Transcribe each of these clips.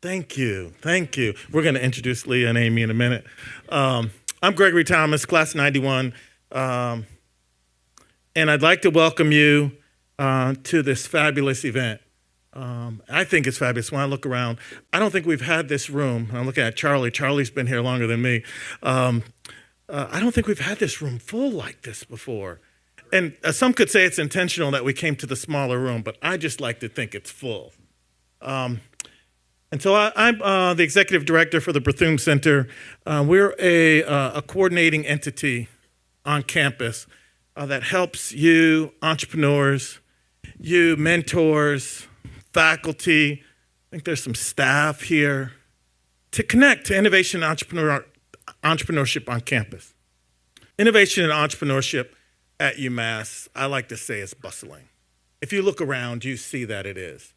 Thank you. Thank you. We're going to introduce Leah and Amy in a minute. I'm Gregory Thomas, class 91, and I'd like to welcome you to this fabulous event. I think it's fabulous. When I look around, I don't think we've had this room. I'm looking at Charlie. Charlie's been here longer than me. I don't think we've had this room full like this before. And some could say it's intentional that we came to the smaller room, but I just like to think it's full. And so I'm the executive director for the Bethune Center. We're a coordinating entity on campus that helps you entrepreneurs, you mentors, faculty, I think there's some staff here, to connect to innovation and entrepreneurship on campus. Innovation and entrepreneurship at UMass, I like to say, is bustling. If you look around, you see that it is.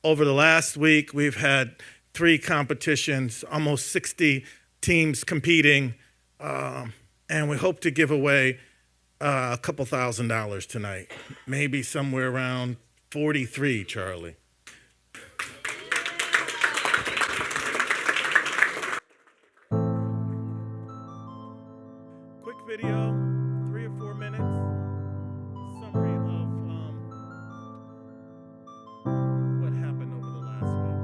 Over the last week, we've had 3 competitions, almost 60 teams competing, and we hope to give away a couple $1,000s tonight, maybe somewhere around 43, Charlie. Quick video, 3 or 4 minutes, summary of what happened over the last week.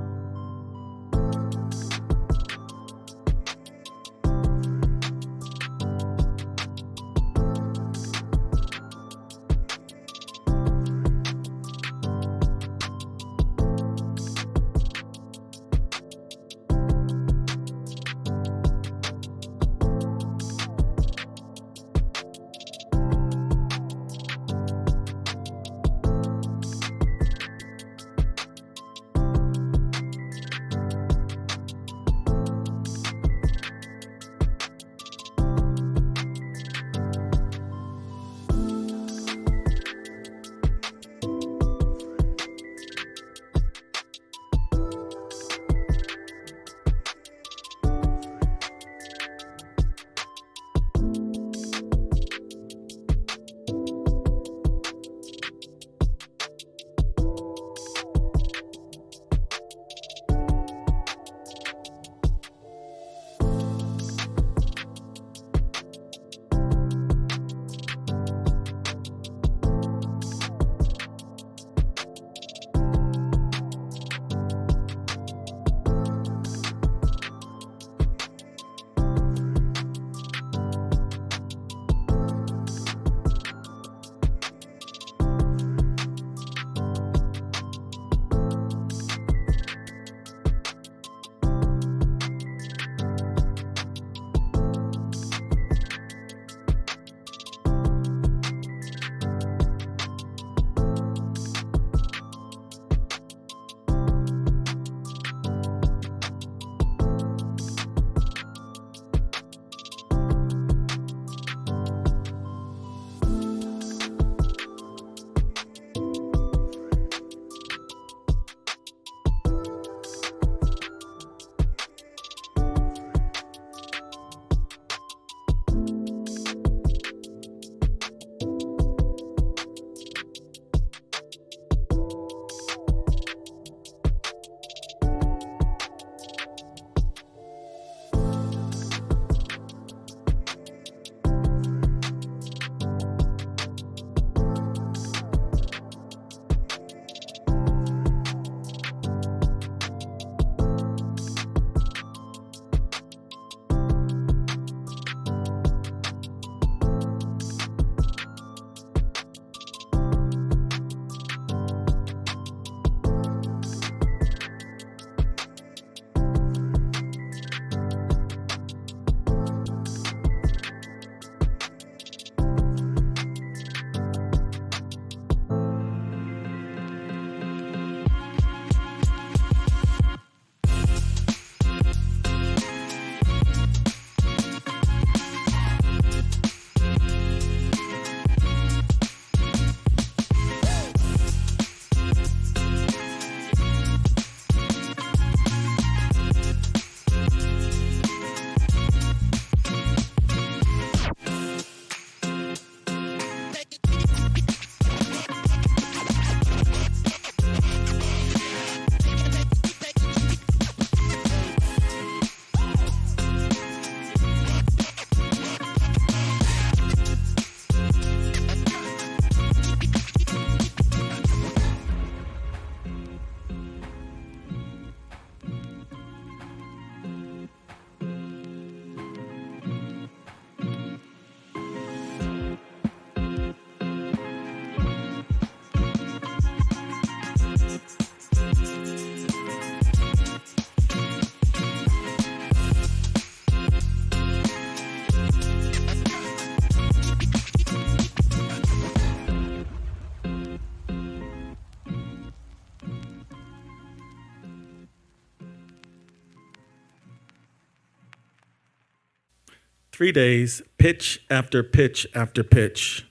3 days, pitch after pitch after pitch.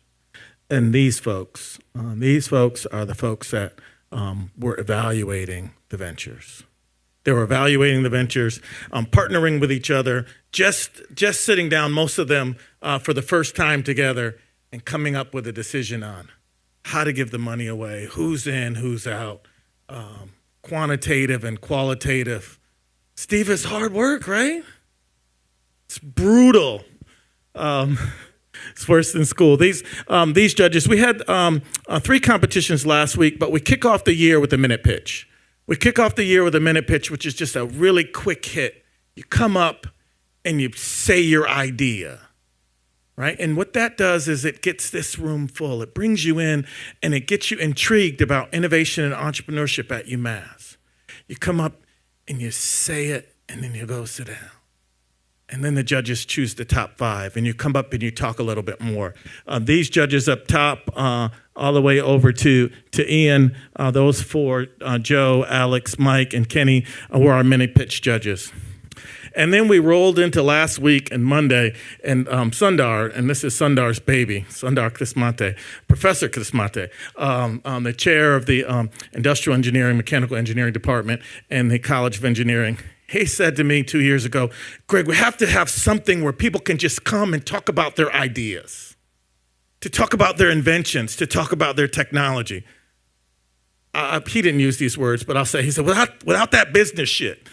And these folks are the folks that were evaluating the ventures. They were evaluating the ventures, partnering with each other, just sitting down, most of them for the first time together, and coming up with a decision on how to give the money away, who's in, who's out, quantitative and qualitative. Steve, it's hard work, right? It's brutal. It's worse than school. These judges, we had 3 competitions last week, but we kick off the year with a minute pitch. We kick off the year with a minute pitch, which is just a really quick hit. You come up and you say your idea, right? And what that does is it gets this room full. It brings you in and it gets you intrigued about innovation and entrepreneurship at UMass. You come up and you say it, and then you go sit down. And then the judges choose the top 5, and you come up and you talk a little bit more. These judges up top, all the way over to Ian, those 4, Joe, Alex, Mike, and Kenny, were our mini pitch judges. And then we rolled into last week and Monday, and Sundar, and this is Sundar's baby, Sundar Krishnamurthy, Professor Krishnamurthy, the chair of the Industrial Engineering, Mechanical Engineering Department and the College of Engineering. He said to me 2 years ago, Greg, we have to have something where people can just come and talk about their ideas, to talk about their inventions, to talk about their technology. He didn't use these words, but I'll say, he said, without that business shit.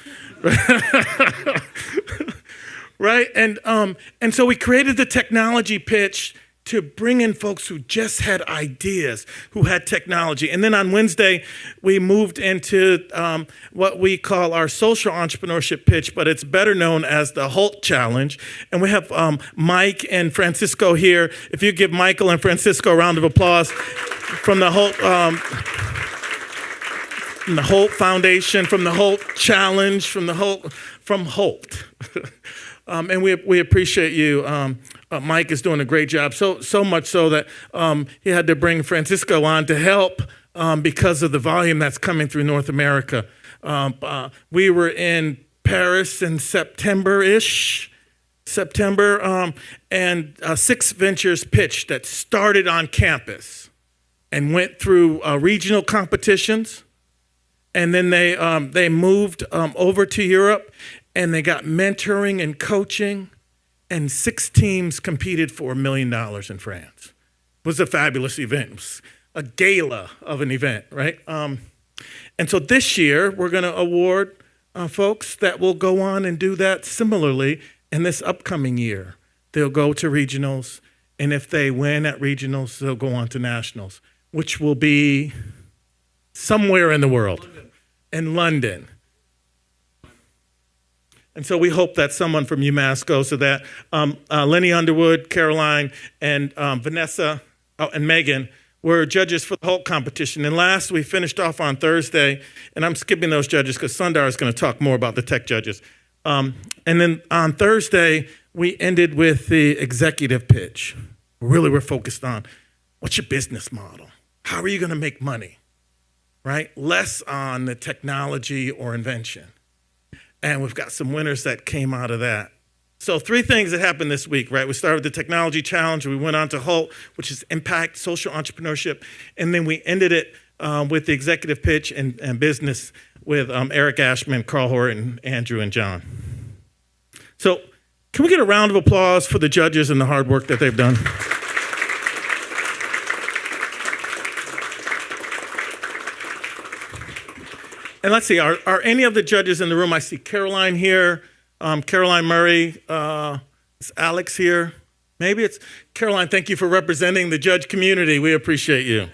Right? And so we created the technology pitch to bring in folks who just had ideas, who had technology. And then on Wednesday, we moved into what we call our social entrepreneurship pitch, but it's better known as the HALT Challenge. And we have Mike and Francisco here. If you give Michael and Francisco a round of applause from the HALT Foundation, from the HALT Challenge, from HALT. And we appreciate you. Mike is doing a great job, so much so that he had to bring Francisco on to help because of the volume that's coming through North America. We were in Paris in September, and 6 ventures pitched that started on campus and went through regional competitions, and then they moved over to Europe, and they got mentoring and coaching. And 6 teams competed for $1 million in France. It was a fabulous event. It was a gala of an event, right? And so this year, we're going to award folks that will go on and do that similarly in this upcoming year. They'll go to regionals, and if they win at regionals, they'll go on to nationals, which will be somewhere in the world, in London. And so we hope that someone from UMass goes to that. Lenny Underwood, Caroline, and Vanessa, and Megan were judges for the whole competition. And last, we finished off on Thursday, and I'm skipping those judges because Sundar is going to talk more about the tech judges. And then on Thursday, we ended with the executive pitch. Really, we're focused on what's your business model? How are you going to make money, right? Less on the technology or invention. And we've got some winners that came out of that. So 3 things that happened this week, right? We started with the technology challenge. We went on to HALT, which is impact, social entrepreneurship. And then we ended it with the executive pitch and business with Eric Ashman, Carl Horton, Andrew, and John. So can we get a round of applause for the judges and the hard work that they've done? And let's see, are any of the judges in the room? I see Caroline here, Caroline Murray, is Alex here? Maybe it's Caroline. Thank you for representing the judge community. We appreciate you.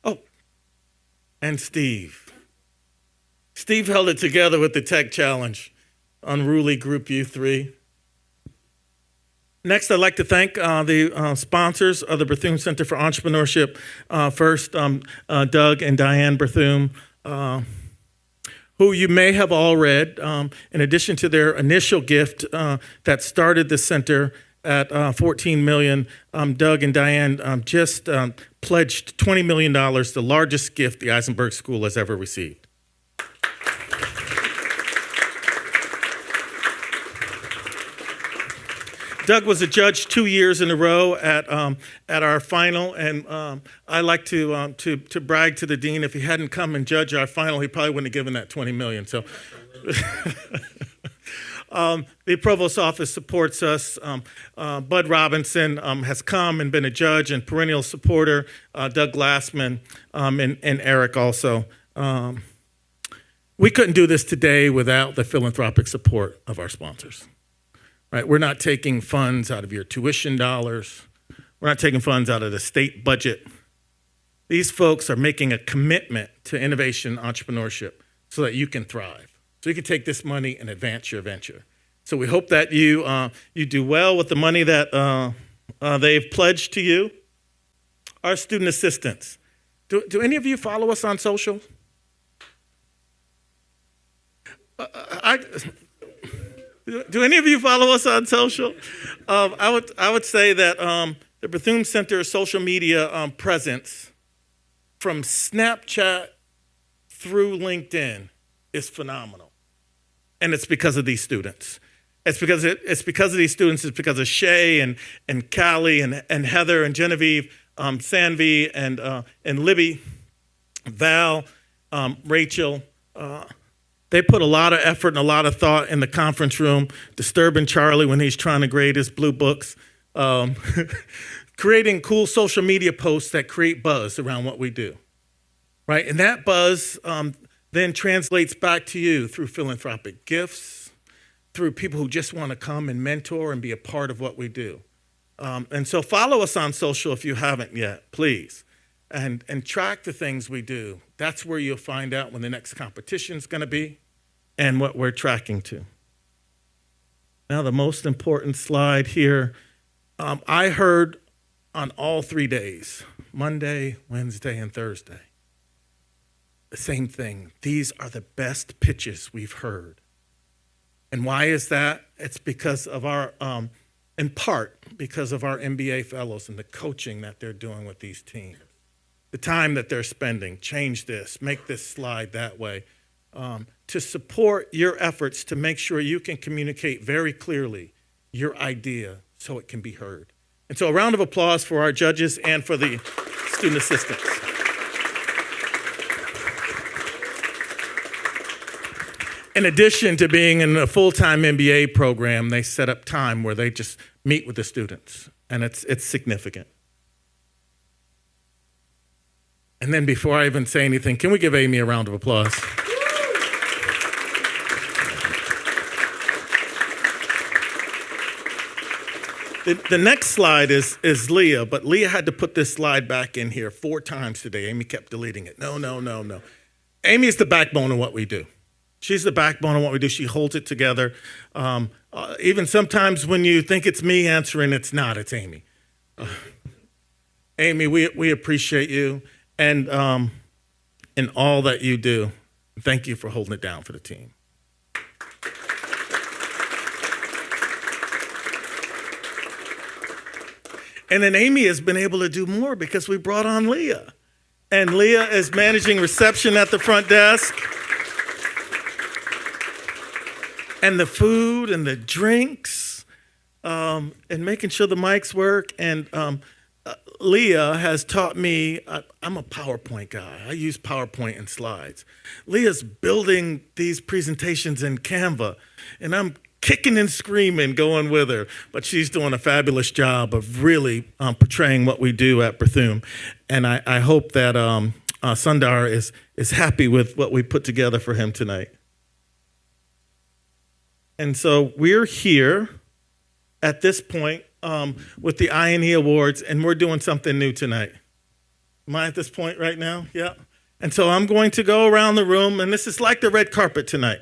Oh, and Steve. Steve held it together with the Tech Challenge, Unruly Group U3. Next, I'd like to thank the sponsors of the Bethune Center for Entrepreneurship. First, Doug and Diane Bethune, who you may have all read. In addition to their initial gift that started the center at $14 million, Doug and Diane just pledged $20 million, the largest gift the Eisenberg School has ever received. Doug was a judge 2 years in a row at our final, and I like to brag to the dean. If he hadn't come and judged our final, he probably wouldn't have given that $20 million. So. The provost's office supports us. Bud Robinson has come and been a judge and perennial supporter. Doug Glassman and Eric also. We couldn't do this today without the philanthropic support of our sponsors. Right? We're not taking funds out of your tuition dollars. We're not taking funds out of the state budget. These folks are making a commitment to innovation entrepreneurship so that you can thrive. So you can take this money and advance your venture. So we hope that you do well with the money that they've pledged to you. Our student assistants. Do any of you follow us on social? Do any of you follow us on social? I would say that the Bethune Center social media presence, from Snapchat through LinkedIn, is phenomenal. And it's because of these students. It's because of these students. It's because of Shay and Callie and Heather and Genevieve, Sanvi and Libby, Val, Rachel. They put a lot of effort and a lot of thought in the conference room, disturbing Charlie when he's trying to grade his blue books, creating cool social media posts that create buzz around what we do, right? And that buzz then translates back to you through philanthropic gifts, through people who just want to come and mentor and be a part of what we do. And so follow us on social if you haven't yet, please, and track the things we do. That's where you'll find out when the next competition is going to be and what we're tracking to. Now, the most important slide here. I heard on all 3 days, Monday, Wednesday, and Thursday, the same thing. These are the best pitches we've heard. And why is that? It's because of our, in part, because of our MBA fellows and the coaching that they're doing with these teams. The time that they're spending, change this, make this slide that way, to support your efforts to make sure you can communicate very clearly your idea so it can be heard. And so a round of applause for our judges and for the student assistants. In addition to being in a full-time MBA program, they set up time where they just meet with the students, and it's significant. And then before I even say anything, can we give Amy a round of applause? The next slide is Leah, but Leah had to put this slide back in here 4 times today. Amy kept deleting it. No. Amy is the backbone of what we do. She's the backbone of what we do. She holds it together. Even sometimes when you think it's me answering, it's not. It's Amy. Amy, we appreciate you and all that you do. Thank you for holding it down for the team. And then Amy has been able to do more because we brought on Leah. And Leah is managing reception at the front desk. And the food and the drinks, and making sure the mics work. And Leah has taught me, I'm a PowerPoint guy. I use PowerPoint and slides. Leah's building these presentations in Canva, and I'm kicking and screaming going with her. But she's doing a fabulous job of really portraying what we do at Bethune. And I hope that Sundar is happy with what we put together for him tonight. And so we're here at this point with the INE Awards, and we're doing something new tonight. Am I at this point right now? Yeah. And so I'm going to go around the room, and this is like the red carpet tonight.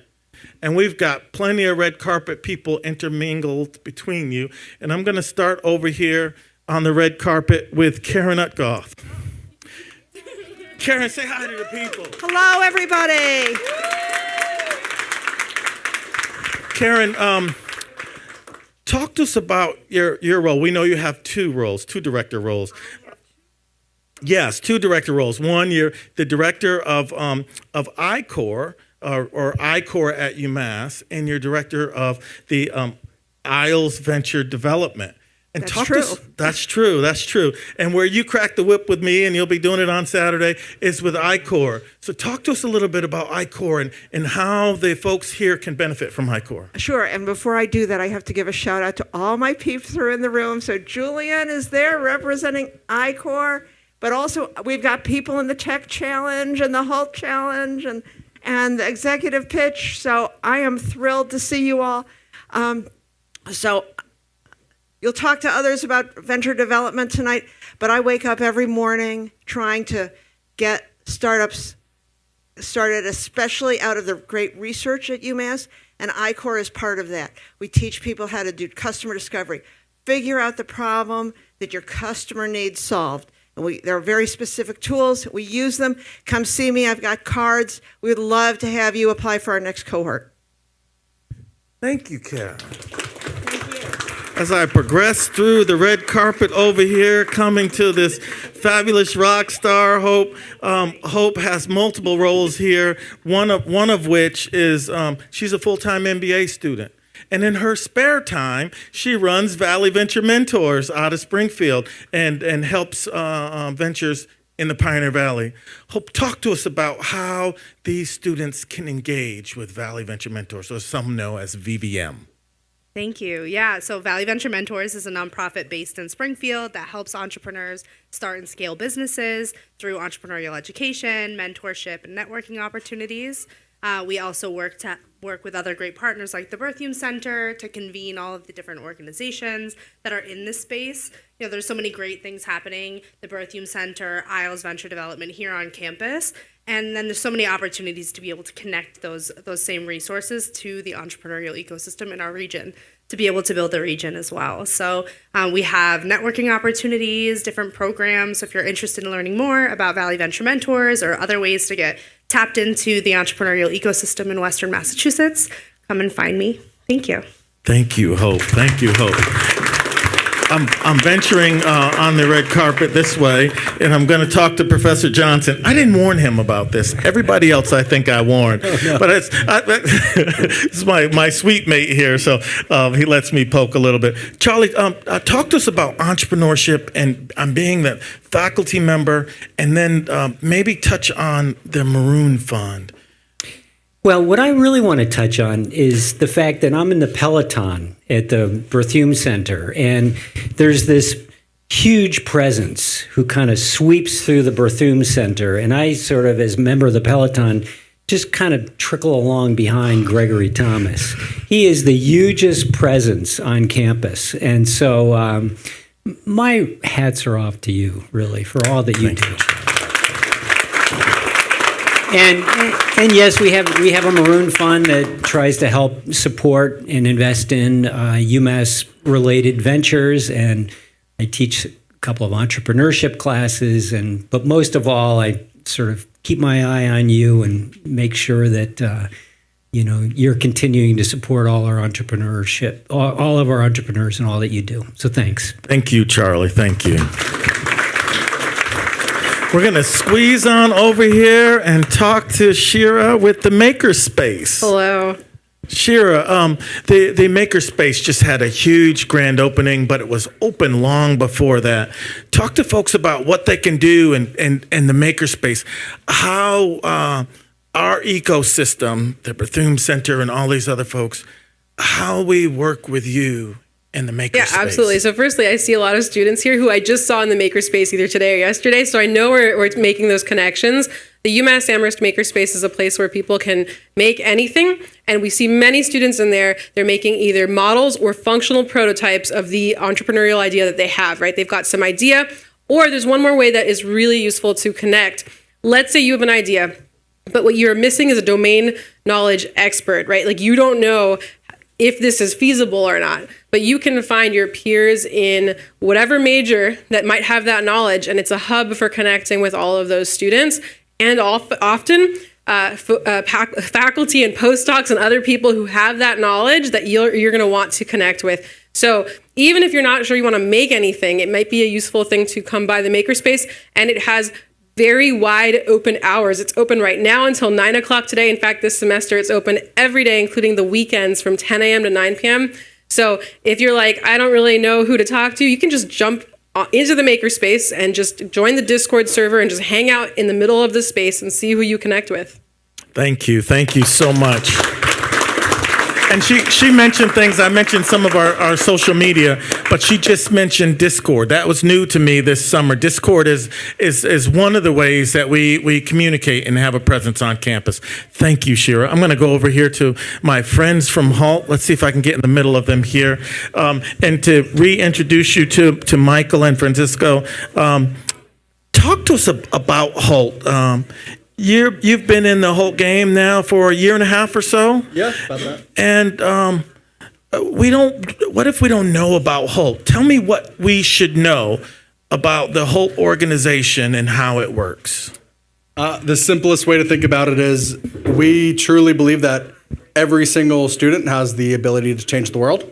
And we've got plenty of red carpet people intermingled between you. And I'm going to start over here on the red carpet with Karen Utgoff. Karen, say hi to the people. Hello, everybody. Karen, talk to us about your role. We know you have 2 roles, 2 director roles. Yes, 2 director roles. One, you're the director of I-Corps, or I-Corps at UMass, and you're director of the Isles Venture Development. And That's talk true. to us. That's true. That's true. And where you crack the whip with me, and you'll be doing it on Saturday, is with ICOR. So talk to us a little bit about ICOR and how the folks here can benefit from ICOR. Sure, and before I do that, I have to give a shout out to all my peeps who are in the room. So Julian is there representing ICOR, but also we've got people in the Tech Challenge and the Hulk Challenge and the Executive Pitch. So I am thrilled to see you all. So you'll talk to others about venture development tonight, but I wake up every morning trying to get startups started, especially out of the great research at UMass, and ICOR is part of that. We teach people how to do customer discovery, figure out the problem that your customer needs solved. And there are very specific tools. We use them. Come see me. I've got cards. We'd love to have you apply for our next cohort. Thank you, Kara. As I progress through the red carpet over here, coming to this fabulous rock star, Hope. Hope has multiple roles here. One of which is she's a full-time MBA student. And in her spare time, she runs Valley Venture Mentors out of Springfield and helps ventures in the Pioneer Valley. Hope, talk to us about how these students can engage with Valley Venture Mentors, or some know as VVM. Thank you. Yeah, so Valley Venture Mentors is a nonprofit based in Springfield that helps entrepreneurs start and scale businesses through entrepreneurial education, mentorship, and networking opportunities. We also work with other great partners like the Berthium Center to convene all of the different organizations that are in this space. You know, there's so many great things happening. The Berthium Center, Isles Venture Development here on campus. And then there's so many opportunities to be able to connect those same resources to the entrepreneurial ecosystem in our region to be able to build the region as well. So we have networking opportunities, different programs. So if you're interested in learning more about Valley Venture Mentors or other ways to get tapped into the entrepreneurial ecosystem in Western Massachusetts, come and find me. Thank you. Thank you, Hope. Thank you, Hope. I'm venturing on the red carpet this way, and I'm going to talk to Professor Johnson. I didn't warn him about this. Everybody else, I think I warned. Oh, no. But this is my sweet mate here, so he lets me poke a little bit. Charlie, talk to us about entrepreneurship and being the faculty member, and then maybe touch on the Maroon Fund. Well, what I really want to touch on is the fact that I'm in the Peloton at the Berthium Center, and there's this huge presence who kind of sweeps through the Berthium Center, and I sort of, as a member of the Peloton, just kind of trickle along behind Gregory Thomas. He is the hugest presence on campus, and so my hats are off to you, really, for all that you do. And yes, we have a Maroon Fund that tries to help support and invest in UMass-related ventures, and I teach a couple of entrepreneurship classes. But most of all, I sort of keep my eye on you and make sure that you're continuing to support all our entrepreneurship, all of our entrepreneurs, and all that you do. So thanks. Thank you, Charlie. Thank you. We're going to squeeze on over here and talk to Shira with the Makerspace. Hello. Shira, the Makerspace just had a huge grand opening, but it was open long before that. Talk to folks about what they can do and the Makerspace, how our ecosystem, the Berthium Center and all these other folks, how we work with you in the Makerspace. Yeah, absolutely. So firstly, I see a lot of students here who I just saw in the Makerspace either today or yesterday. So I know we're making those connections. The UMass Amherst Makerspace is a place where people can make anything. And we see many students in there. They're making either models or functional prototypes of the entrepreneurial idea that they have, right? They've got some idea. Or there's one more way that is really useful to connect. Let's say you have an idea, but what you're missing is a domain knowledge expert, right? Like you don't know if this is feasible or not, but you can find your peers in whatever major that might have that knowledge, and it's a hub for connecting with all of those students. And often, faculty and postdocs and other people who have that knowledge that you're going to want to connect with. So even if you're not sure you want to make anything, it might be a useful thing to come by the Makerspace, and it has very wide open hours. It's open right now until 9 o'clock today. In fact, this semester it's open every day, including the weekends from 10 a.m. to 9 p.m. So if you're like, I don't really know who to talk to, you can just jump into the makerspace and just join the Discord server and just hang out in the middle of the space and see who you connect with. Thank you so much. And she mentioned things. I mentioned some of our social media, but she just mentioned Discord. That was new to me this summer. Discord is one of the ways that we communicate and have a presence on campus. Thank you, Shira. I'm going to go over here to my friends from HALT. Let's see if I can get in the middle of them here. And to reintroduce you to Michael and Francisco. Talk to us about HALT. You've been in the whole game now for a year and a half or so? Yeah, about that. And what if we don't know about HALT? Tell me what we should know about the HALT organization and how it works. The simplest way to think about it is we truly believe that every single student has the ability to change the world,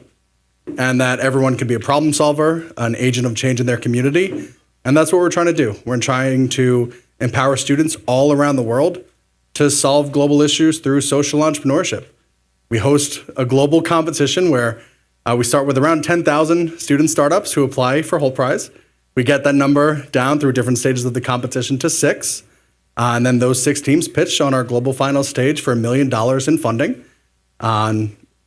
and that everyone can be a problem solver, an agent of change in their community. And that's what we're trying to do. We're trying to empower students all around the world to solve global issues through social entrepreneurship. We host a global competition where we start with around 10,000 student startups who apply for HALT Prize. We get that number down through different stages of the competition to 6. And then those 6 teams pitch on our global final stage for $1 million in funding.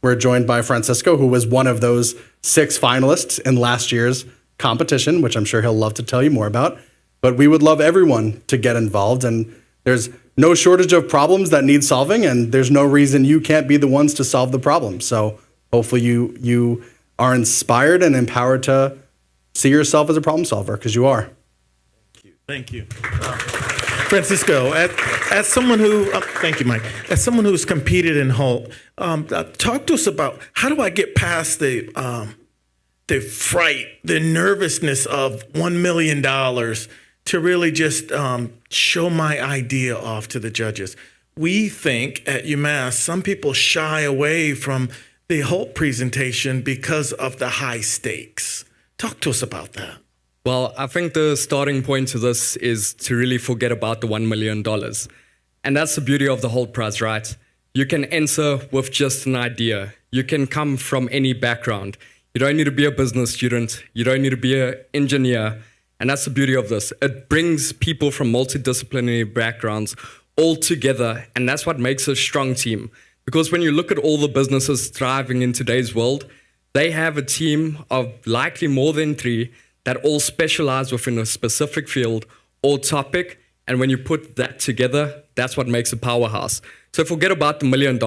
We're joined by Francisco, who was one of those 6 finalists in last year's competition, which I'm sure he'll love to tell you more about. But we would love everyone to get involved, and there's no shortage of problems that need solving, and there's no reason you can't be the ones to solve the problem. So hopefully you are inspired and empowered to see yourself as a problem solver, because you are. Thank you. Francisco, as someone who, thank you, Mike. As someone who's competed in HALT, talk to us about how do I get past the fright, the nervousness of $1 million to really just show my idea off to the judges. We think at UMass, some people shy away from the HALT presentation because of the high stakes. Talk to us about that. Well, I think the starting point to this is to really forget about the $1 million. And that's the beauty of the HALT Prize, right? You can enter with just an idea. You can come from any background. You don't need to be a business student. You don't need to be an engineer. And that's the beauty of this. It brings people from multidisciplinary backgrounds all together. And that's what makes a strong team. Because when you look at all the businesses thriving in today's world, they have a team of likely more than 3 that all specialize within a specific field or topic. And when you put that together, that's what makes a powerhouse. So forget about the $1 million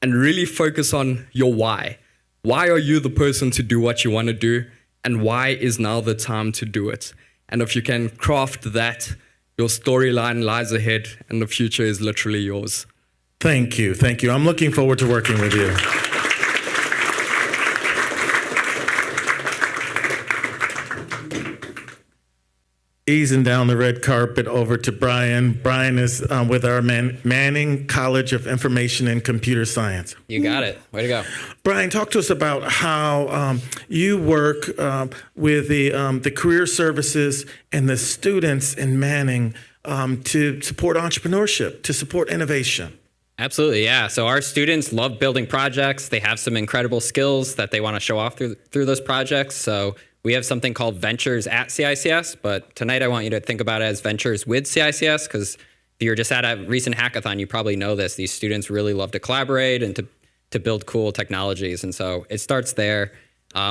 and really focus on your why. Why are you the person to do what you want to do? And why is now the time to do it? And if you can craft that, your storyline lies ahead and the future is literally yours. Thank you. Thank you. I'm looking forward to working with you. Easing down the red carpet over to Brian. Brian is with our Manning College of Information and Computer Science. You got it. Way to go. Brian, talk to us about how you work with the career services and the students in Manning to support entrepreneurship, to support innovation. Absolutely, yeah. So our students love building projects. They have some incredible skills that they want to show off through those projects. So we have something called Ventures at CICS, but tonight I want you to think about it as Ventures with CICS, because if you're just at a recent hackathon, you probably know this. These students really love to collaborate and to build cool technologies. And so it starts there.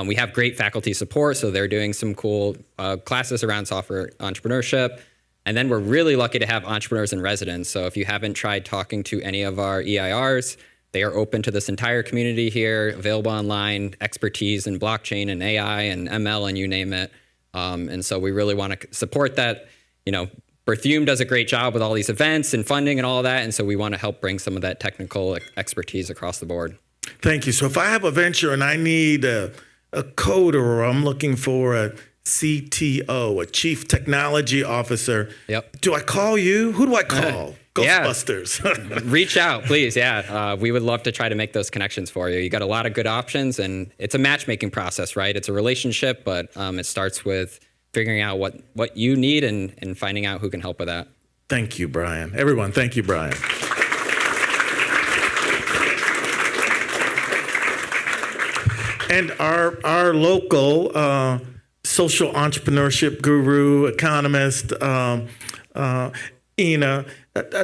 We have great faculty support, so they're doing some cool classes around software entrepreneurship. And then we're really lucky to have entrepreneurs in residence. So if you haven't tried talking to any of our EIRs, they are open to this entire community here, available online, expertise in blockchain and AI and ML and you name it. And so we really want to support that. You know, Berthume does a great job with all these events and funding and all of that. And so we want to help bring some of that technical expertise across the board. Thank you. So if I have a venture and I need a coder, or I'm looking for a CTO, a Chief Technology Officer, Yep. do I call you? Who do I call? Ghostbusters. Reach out, please. Yeah. We would love to try to make those connections for you. You got a lot of good options, and it's a matchmaking process, right? It's a relationship, but it starts with figuring out what you need and finding out who can help with that. Thank you, Brian. Everyone, thank you, Brian. and our local social entrepreneurship guru, economist, Ina.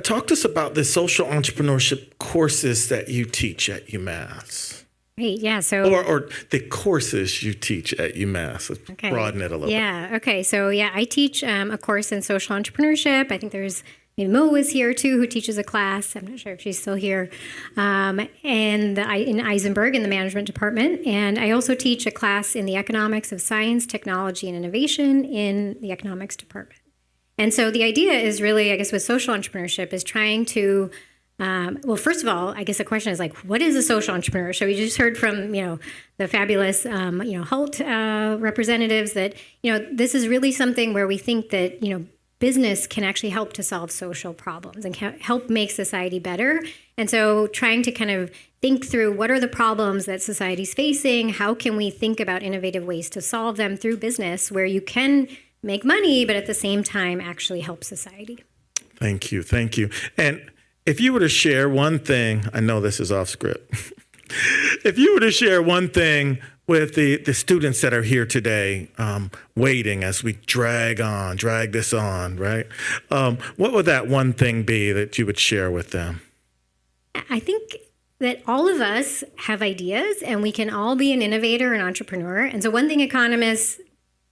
Talk to us about the social entrepreneurship courses that you teach at UMass. Great, yeah. So Or the courses you teach at UMass. Let's broaden it a little bit. yeah, okay. So yeah, I teach a course in social entrepreneurship. I think there's maybe Mo is here too, who teaches a class. I'm not sure if she's still here. And in Eisenberg in the management department. And I also teach a class in the economics of science, technology, and innovation in the economics department. And so the idea is really, I guess, with social entrepreneurship is trying to well, first of all, I guess the question is like, what is a social entrepreneur? So we just heard from, the fabulous, HALT representatives that, this is really something where we think that, business can actually help to solve social problems and help make society better. And so trying to kind of think through what are the problems that society's facing? How can we think about innovative ways to solve them through business where you can make money, but at the same time actually help society? Thank you. Thank you. And if you were to share one thing, I know this is off script. If you were to share one thing with the students that are here today, waiting as we drag this on, right? What would that one thing be that you would share with them? I think that all of us have ideas and we can all be an innovator and entrepreneur. And so one thing economists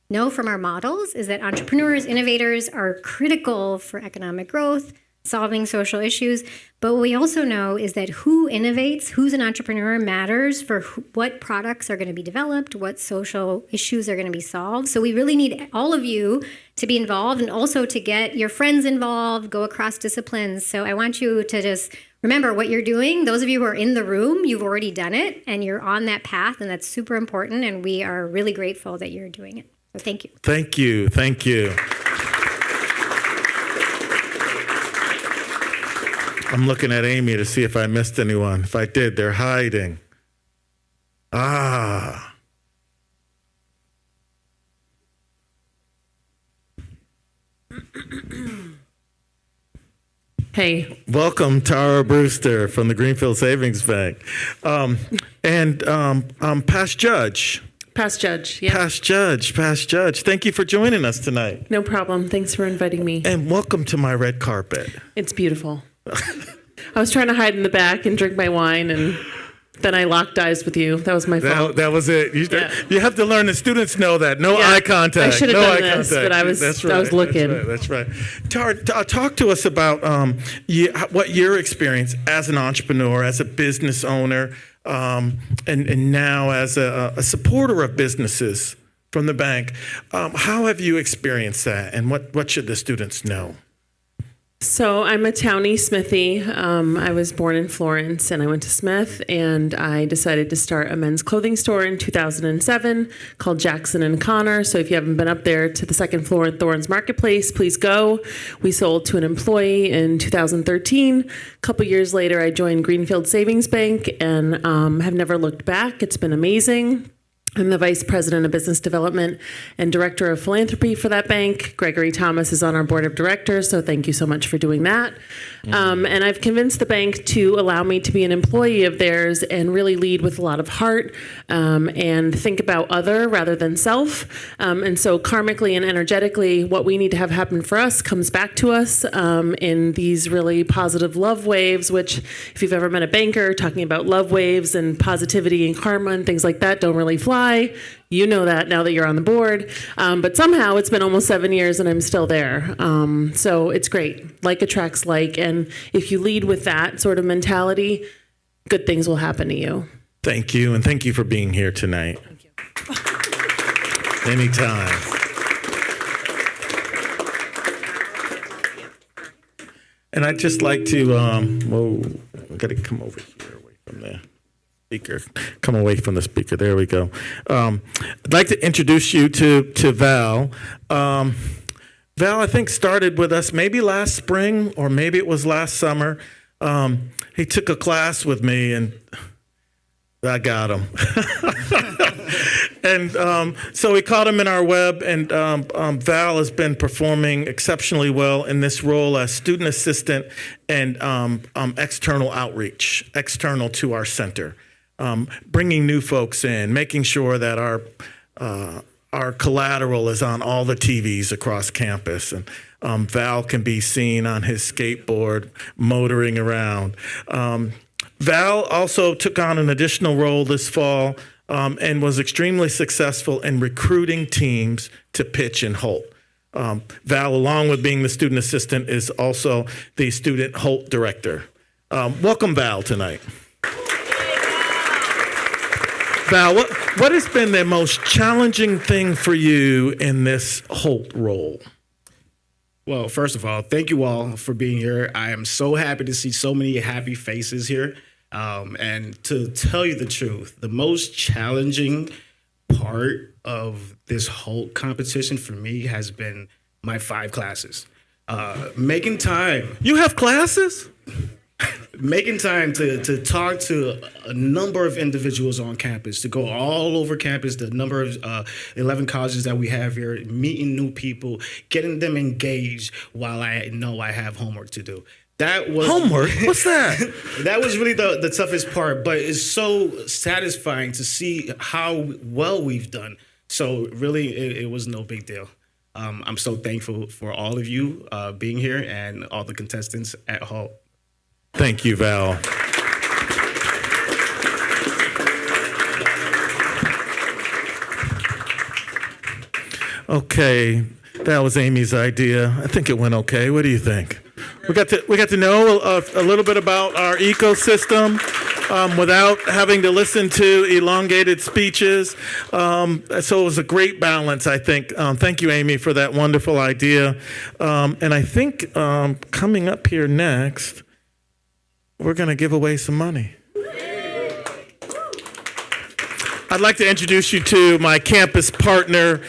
know from our models is that entrepreneurs, innovators are critical for economic growth, solving social issues. But what we also know is that who innovates, who's an entrepreneur matters for what products are going to be developed, what social issues are going to be solved. So we really need all of you to be involved and also to get your friends involved, go across disciplines. So I want you to just remember what you're doing. Those of you who are in the room, you've already done it and you're on that path, and that's super important. And we are really grateful that you're doing it. So thank you. Thank you. Thank you. I'm looking at Amy to see if I missed anyone. If I did, they're hiding. Hey. Welcome, Tara Brewster from the Greenfield Savings Bank. And past judge. Past judge, yeah. Past judge. Thank you for joining us tonight. No problem. Thanks for inviting me. And welcome to my red carpet. It's beautiful. I was trying to hide in the back and drink my wine, and then I locked eyes with you. That was my fault. That was it. You have to learn. The students know that. No eye contact. I should have no done eye this, contact. but I was looking. That's right. Tara, talk to us about what your experience as an entrepreneur, as a business owner, and now as a supporter of businesses from the bank. How have you experienced that, and what should the students know? So I'm a townie Smithy. I was born in Florence and I went to Smith, and I decided to start a men's clothing store in 2007 called Jackson and Connor. So if you haven't been up there to the second floor at Thorns Marketplace, please go. We sold to an employee in 2013. A couple years later, I joined Greenfield Savings Bank and have never looked back. It's been amazing. I'm the Vice President of Business Development and Director of Philanthropy for that bank. Gregory Thomas is on our board of directors, so thank you so much for doing that. And I've convinced the bank to allow me to be an employee of theirs and really lead with a lot of heart and think about other rather than self. And so karmically and energetically, what we need to have happen for us comes back to us in these really positive love waves, which if you've ever met a banker talking about love waves and positivity and karma and things like that don't really fly. You know that now that you're on the board. But somehow it's been almost 7 years and I'm still there. So it's great. Like attracts like. And if you lead with that sort of mentality, good things will happen to you. Thank you. And thank you for being here tonight. Thank you. Anytime. And I'd just like to, I've got to come over here away from there. Speaker. Come away from the speaker. There we go. I'd like to introduce you to Val. Val, I think, started with us maybe last spring or maybe it was last summer. He took a class with me and I got him. And so we caught him in our web, and Val has been performing exceptionally well in this role as student assistant and external outreach, external to our center. bringing new folks in, making sure that our collateral is on all the TVs across campus, and Val can be seen on his skateboard motoring around. Val also took on an additional role this fall and was extremely successful in recruiting teams to pitch in Holt. Val, along with being the student assistant, is also the student Holt director. Welcome, Val, tonight. Val, what has been the most challenging thing for you in this Holt role? Well, first of all, thank you all for being here. I am so happy to see so many happy faces here. And to tell you the truth, the most challenging part of this Holt competition for me has been my 5 classes. Making time. You have classes? Making time to talk to a number of individuals on campus, to go all over campus, the number of 11 colleges that we have here, meeting new people, getting them engaged while I know I have homework to do. That was homework? What's that? That was really the toughest part, but it's so satisfying to see how well we've done. So really, it was no big deal. I'm so thankful for all of you being here and all the contestants at Holt. Thank you, Val. Okay, that was Amy's idea. I think it went okay. What do you think? We got to know a little bit about our ecosystem without having to listen to elongated speeches. So it was a great balance, I think. Thank you, Amy, for that wonderful idea. And I think coming up here next, we're going to give away some money. I'd like to introduce you to my campus partner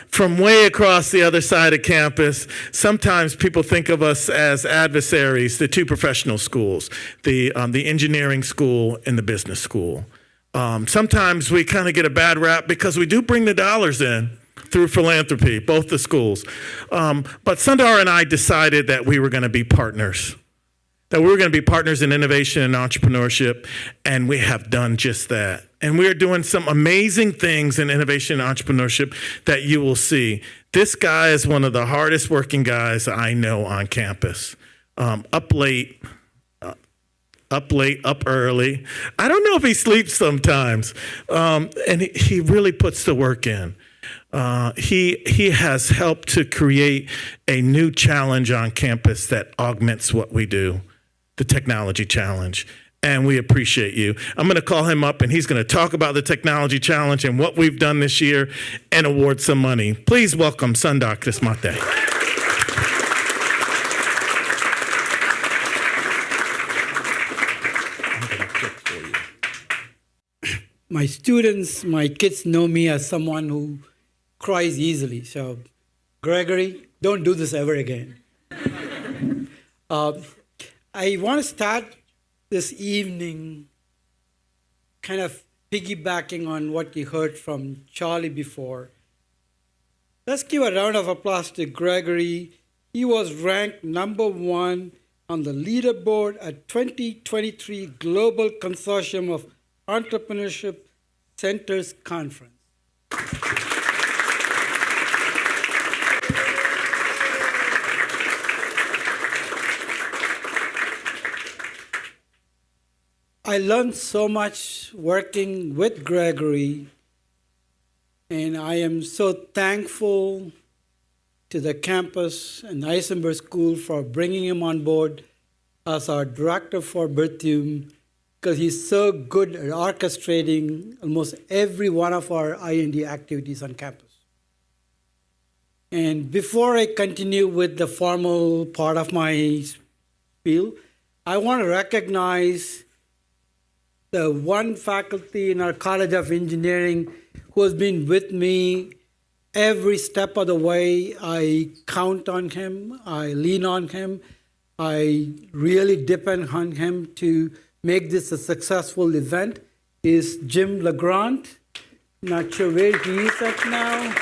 from way across the other side of campus. Sometimes people think of us as adversaries, the 2 professional schools, the engineering school and the business school. Sometimes we kind of get a bad rap because we do bring the dollars in through philanthropy, both the schools. But Sundar and I decided that we were going to be partners. That we were going to be partners in innovation and entrepreneurship, and we have done just that. And we are doing some amazing things in innovation and entrepreneurship that you will see. This guy is one of the hardest working guys I know on campus. Up late, up early. I don't know if he sleeps sometimes, and he really puts the work in. He has helped to create a new challenge on campus that augments what we do. The technology challenge, and we appreciate you. I'm going to call him up, and he's going to talk about the technology challenge and what we've done this year and award some money. Please welcome Sundar Krishnamurthy. My students, my kids know me as someone who cries easily. So, Gregory, don't do this ever again. I want to start this evening kind of piggybacking on what you heard from Charlie before. Let's give a round of applause to Gregory. He was ranked #1 on the leaderboard at 2023 Global Consortium of Entrepreneurship Centers Conference. I learned so much working with Gregory, and I am so thankful to the campus and Eisenberg School for bringing him on board as our director for Berthium, because he's so good at orchestrating almost every one of our I&D activities on campus. And before I continue with the formal part of my spiel, I want to recognize the one faculty in our College of Engineering who has been with me every step of the way. I count on him, I lean on him, I really depend on him to make this a successful event, is Jim LeGrand. Not sure where he is at now.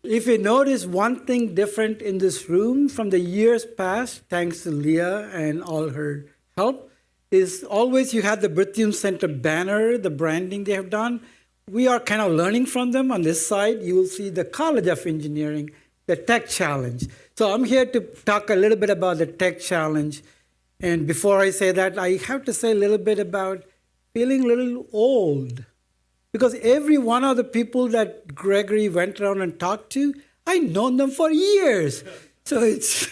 if you notice one thing different in this room from the years past, thanks to Leah and all her help, is always you have the Berthium Center banner, the branding they have done. We are kind of learning from them. On this side, you will see the College of Engineering, the Tech Challenge. So I'm here to talk a little bit about the Tech Challenge. And before I say that, I have to say a little bit about feeling a little old. Because every one of the people that Gregory went around and talked to, I've known them for years. So it's,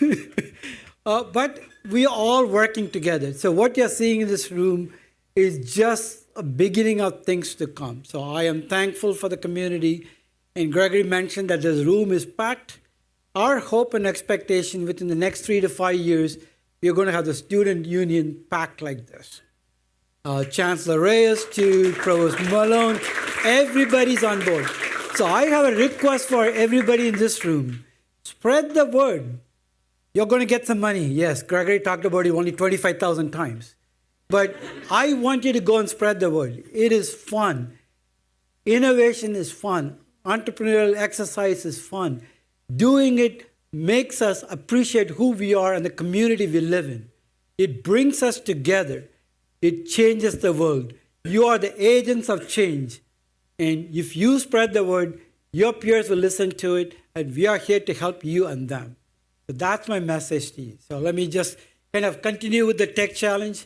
but we are all working together. So what you're seeing in this room is just a beginning of things to come. So I am thankful for the community. And Gregory mentioned that this room is packed. Our hope and expectation within the next 3 to 5 years, we're going to have the student union packed like this. Chancellor Reyes to Provost Malone, everybody's on board. So I have a request for everybody in this room. Spread the word. You're going to get some money. Yes, Gregory talked about it only 25,000 times. But I want you to go and spread the word. It is fun. Innovation is fun. Entrepreneurial exercise is fun. Doing it makes us appreciate who we are and the community we live in. It brings us together. It changes the world. You are the agents of change. And if you spread the word, your peers will listen to it, and we are here to help you and them. So that's my message to you. So let me just kind of continue with the Tech Challenge.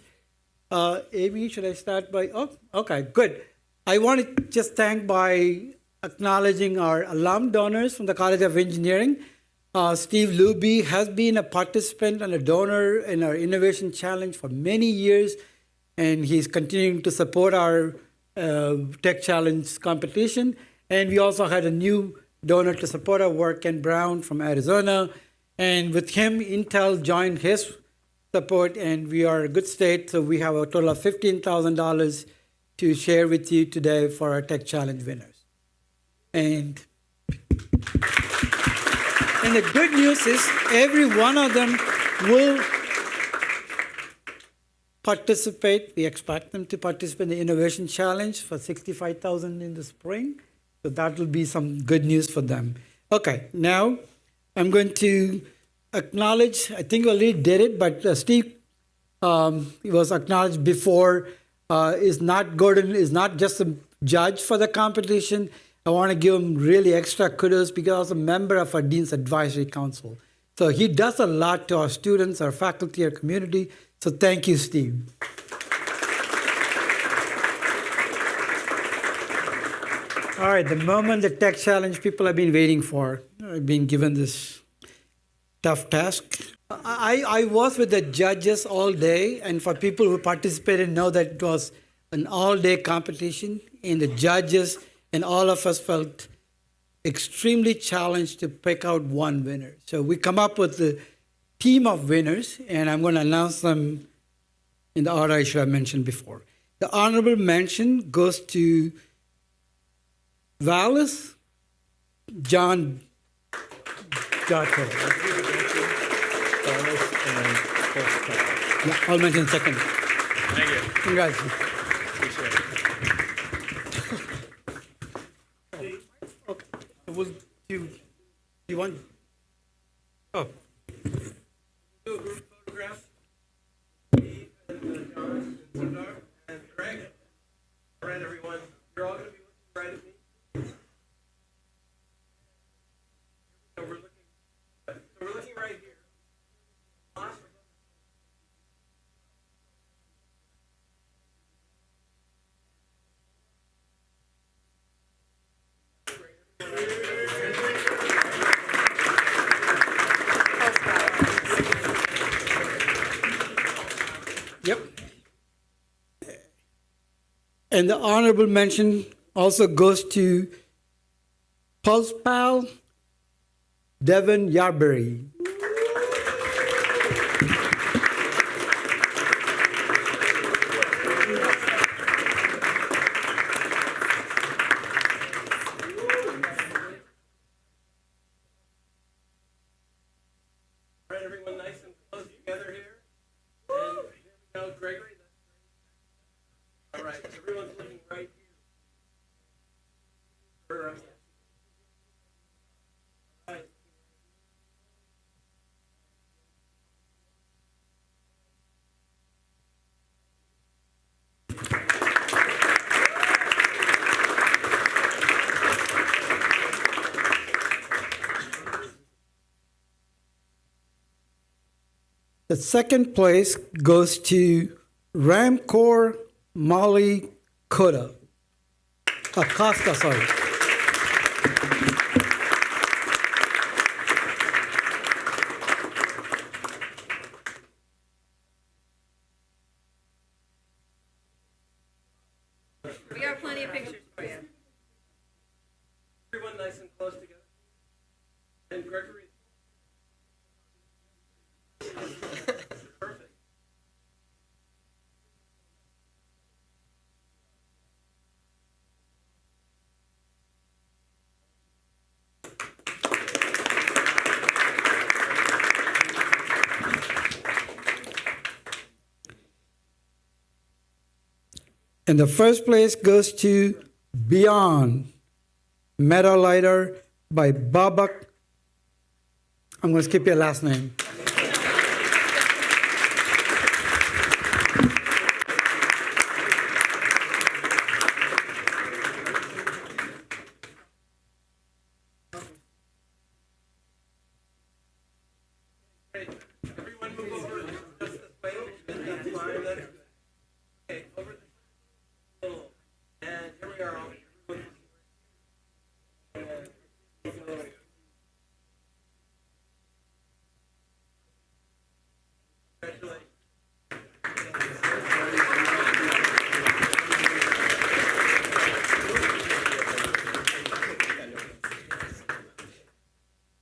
Amy, should I start by? Oh, okay, good. I want to just thank by acknowledging our alum donors from the College of Engineering. Steve Luby has been a participant and a donor in our Innovation Challenge for many years, and he's continuing to support our Tech Challenge competition. And we also had a new donor to support our work, Ken Brown from Arizona. And with him, Intel joined his support, and we are a good state. So we have a total of $15,000 to share with you today for our Tech Challenge winners. And the good news is every one of them will participate. We expect them to participate in the Innovation Challenge for $65,000 in the spring. So that will be some good news for them. Okay, now I'm going to acknowledge, I think we already did it, but Steve he was acknowledged before, Gordon is not just a judge for the competition. I want to give him really extra kudos because he's a member of our Dean's Advisory Council. So he does a lot to our students, our faculty, our community. So thank you, Steve. All right, the moment the Tech Challenge people have been waiting for. I've been given this tough task. I was with the judges all day, and for people who participated know that it was an all-day competition, and the judges and all of us felt extremely challenged to pick out one winner. So we come up with the team of winners, and I'm going to announce them in the order I should have mentioned before. The honorable mention goes to Vallis John Jotto. Yeah, I'll mention second. Thank you. Congratulations. Appreciate it. Okay. Do you want? Oh. Do a group photograph. Steve and John and Sundar and Greg. All right, everyone. You're all going to be looking right at me. So we're looking right here. Yep. And the honorable mention also goes to Pulse Pal Devin Yarbury. All right, everyone, nice and close together here. And here we go, Gregory. All right, everyone's looking right here. The second place goes to Ramcor Molly Acosta, sorry. We got plenty of pictures for you. Everyone nice and close together. And Gregory. Perfect. And the first place goes to Beyond Meta Lighter by Babak. I'm going to skip your last name. Everyone move over just this way. That's fine. Okay, over the and here we are.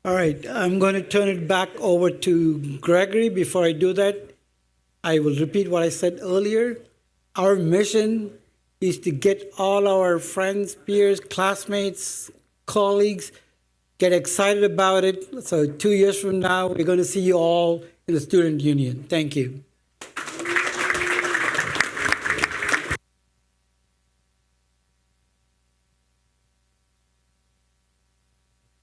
All right, I'm going to turn it back over to Gregory. Before I do that, I will repeat what I said earlier. Our mission is to get all our friends, peers, classmates, colleagues get excited about it. So 2 years from now, we're going to see you all in the student union. Thank you.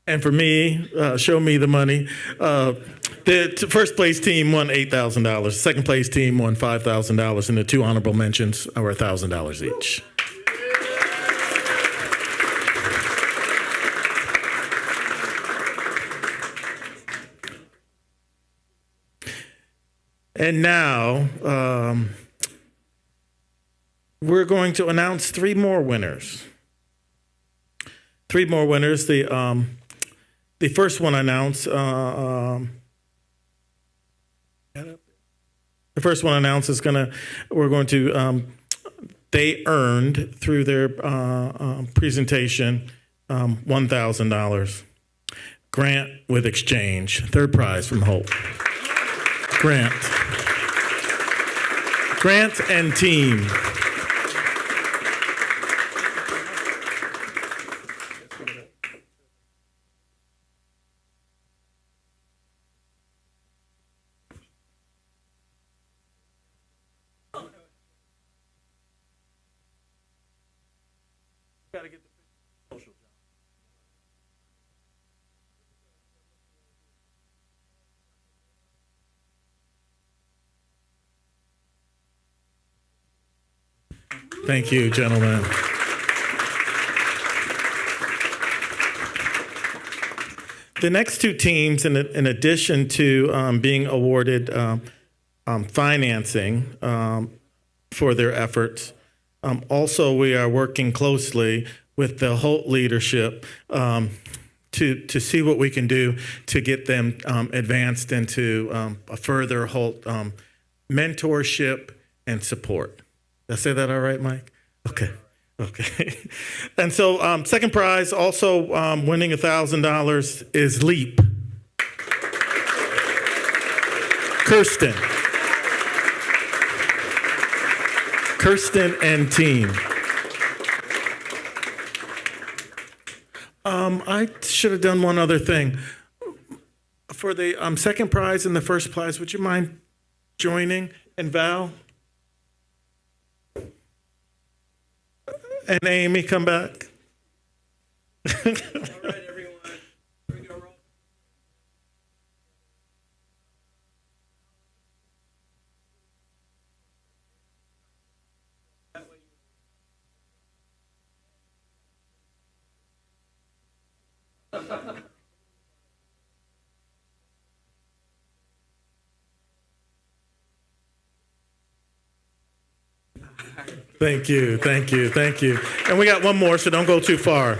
And for me, show me the money. The first place team won $8,000. Second place team won $5,000, and the two honorable mentions were $1,000 each. And now we're going to announce three more winners. Three more winners. The first one announced. The first one announced is we're going to. They earned through their presentation $1,000. Grant with exchange. Third prize from Hope. Grant. Grant and team. Thank you, gentlemen. The next two teams, in addition to being awarded financing for their efforts, also we are working closely with the Holt leadership to see what we can do to get them advanced into a further Holt mentorship and support. Did I say that all right, Mike? Okay. And so second prize, also winning $1,000 is LEAP. Kirsten and team. I should have done one other thing. For the second prize and the first prize, would you mind joining? And Val? And Amy, come back. All right, everyone. Here we go, roll. Thank you, thank you, thank you. And we got one more, so don't go too far.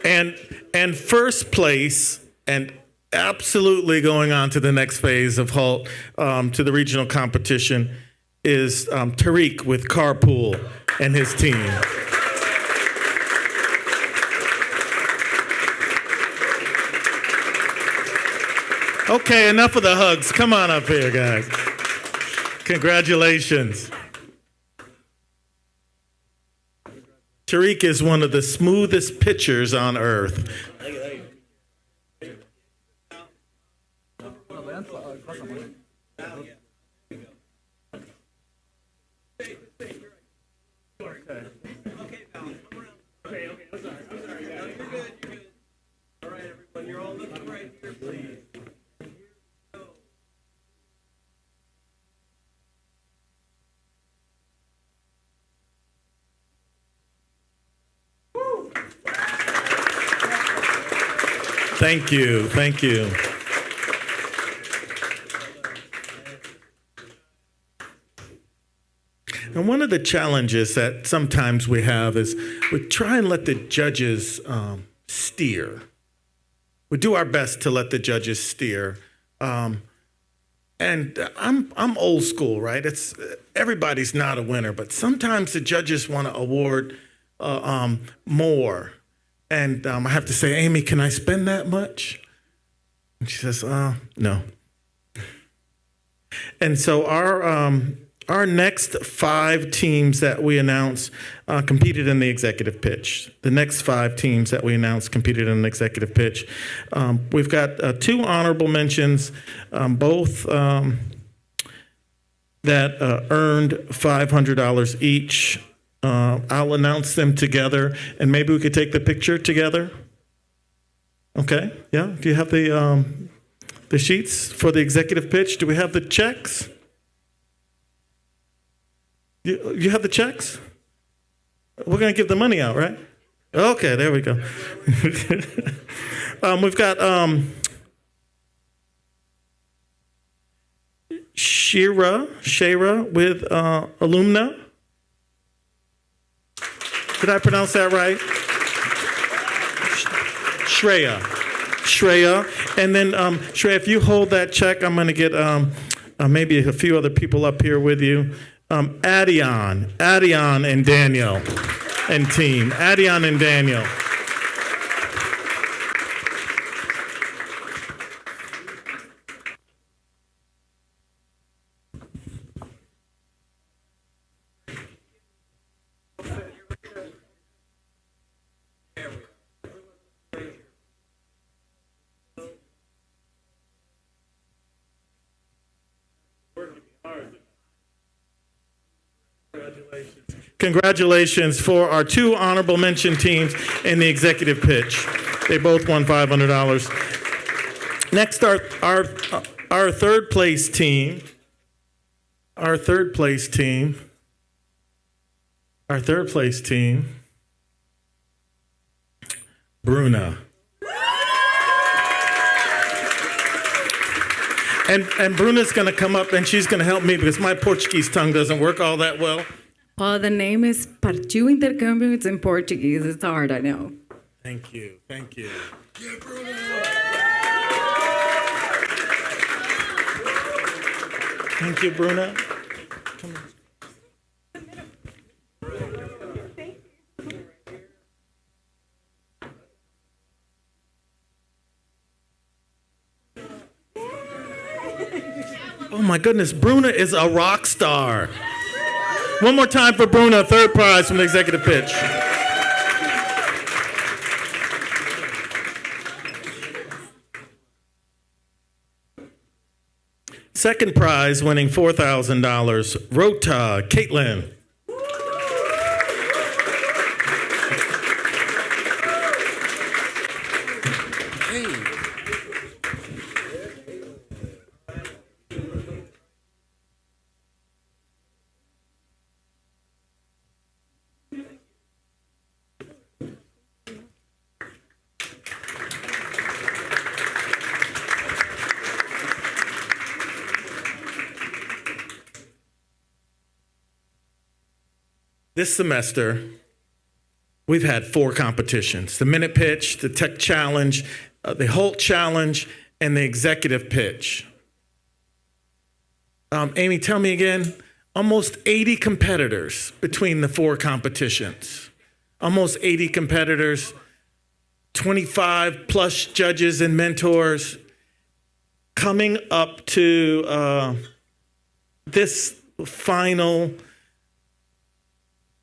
And first place, and absolutely going on to the next phase of HALT, to the regional competition, is Tariq with Carpool and his team. Okay, enough of the hugs. Come on up here, guys. Congratulations. Tariq is one of the smoothest pitchers on earth. Thank you, thank you. And one of the challenges that sometimes we have is we try and let the judges steer. We do our best to let the judges steer. And I'm old school, right? It's everybody's not a winner, but sometimes the judges want to award more. And I have to say, Amy, can I spend that much? And she says, no. And so our next 5 teams that we announced competed in the executive pitch. The next 5 teams that we announced competed in the executive pitch. We've got 2 honorable mentions, both that earned $500 each. I'll announce them together, and maybe we could take the picture together. Okay, yeah. Do you have the sheets for the executive pitch? Do we have the checks? You have the checks? We're going to give the money out, right? Okay, there we go. We've got Shira with Alumna. Did I pronounce that right? Shreya. And then, Shreya, if you hold that check, I'm going to get maybe a few other people up here with you. Adion and Daniel and team. Adion and Daniel. Congratulations for our 2 honorable mention teams in the executive pitch. They both won $500. Next, our third place team. Our third place team. Bruna. And Bruna's going to come up and she's going to help me because my Portuguese tongue doesn't work all that well. Well, the name is Partiu Intercâmbio. It's in Portuguese. It's hard, I know. Thank you. Thank you. Thank you, Bruna. Come on. Oh my goodness, Bruna is a rock star. One more time for Bruna, 3rd prize from the executive pitch. Second prize, winning $4,000, Rota Caitlin. this semester, we've had 4 competitions: the Minute Pitch, the Tech Challenge, the Holt Challenge, and the Executive Pitch. Amy, tell me again, almost 80 competitors between the 4 competitions. Almost 80 competitors, 25 plus judges and mentors coming up to this final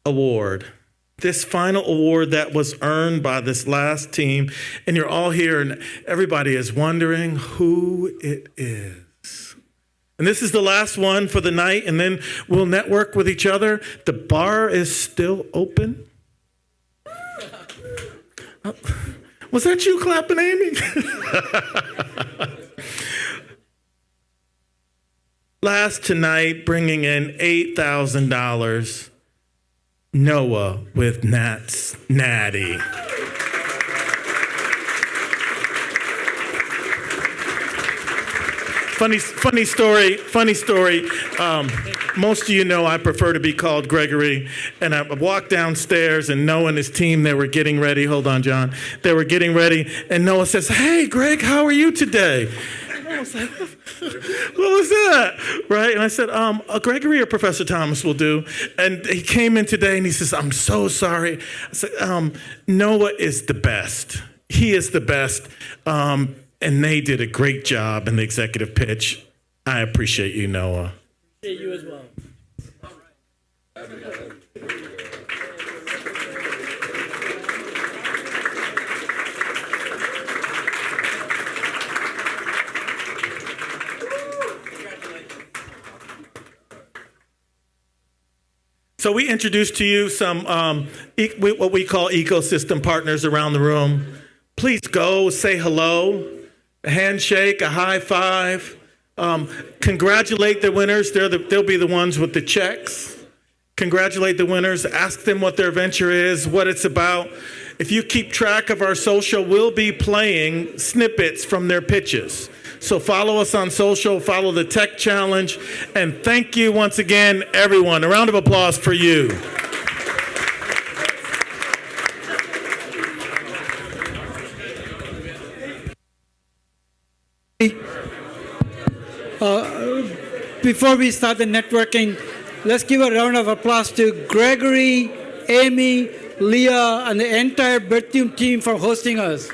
award. This final award that was earned by this last team. And you're all here and everybody is wondering who it is. And this is the last one for the night, and then we'll network with each other. The bar is still open. Was that you clapping, Amy? Last tonight, bringing in $8,000, Noah with Natty. Funny story. Most of you know I prefer to be called Gregory. And I walked downstairs and Noah and his team, they were getting ready. Hold on, John. They were getting ready. And Noah says, "Hey, Greg, how are you today?" And I was like, "What was that?" Right? And I said, Gregory or Professor Thomas will do. And he came in today and he says, "I'm so sorry." I said, Noah is the best. He is the best. And they did a great job in the executive pitch. I appreciate you, Noah. Appreciate you as well. So we introduced to you some what we call ecosystem partners around the room. Please go say hello. A handshake, a high five. Congratulate the winners. They'll be the ones with the checks. Congratulate the winners. Ask them what their venture is, what it's about. If you keep track of our social, we'll be playing snippets from their pitches. So follow us on social, follow the Tech Challenge, and thank you once again, everyone. A round of applause for you. Before we start the networking, let's give a round of applause to Gregory, Amy, Leah, and the entire Berthium team for hosting us.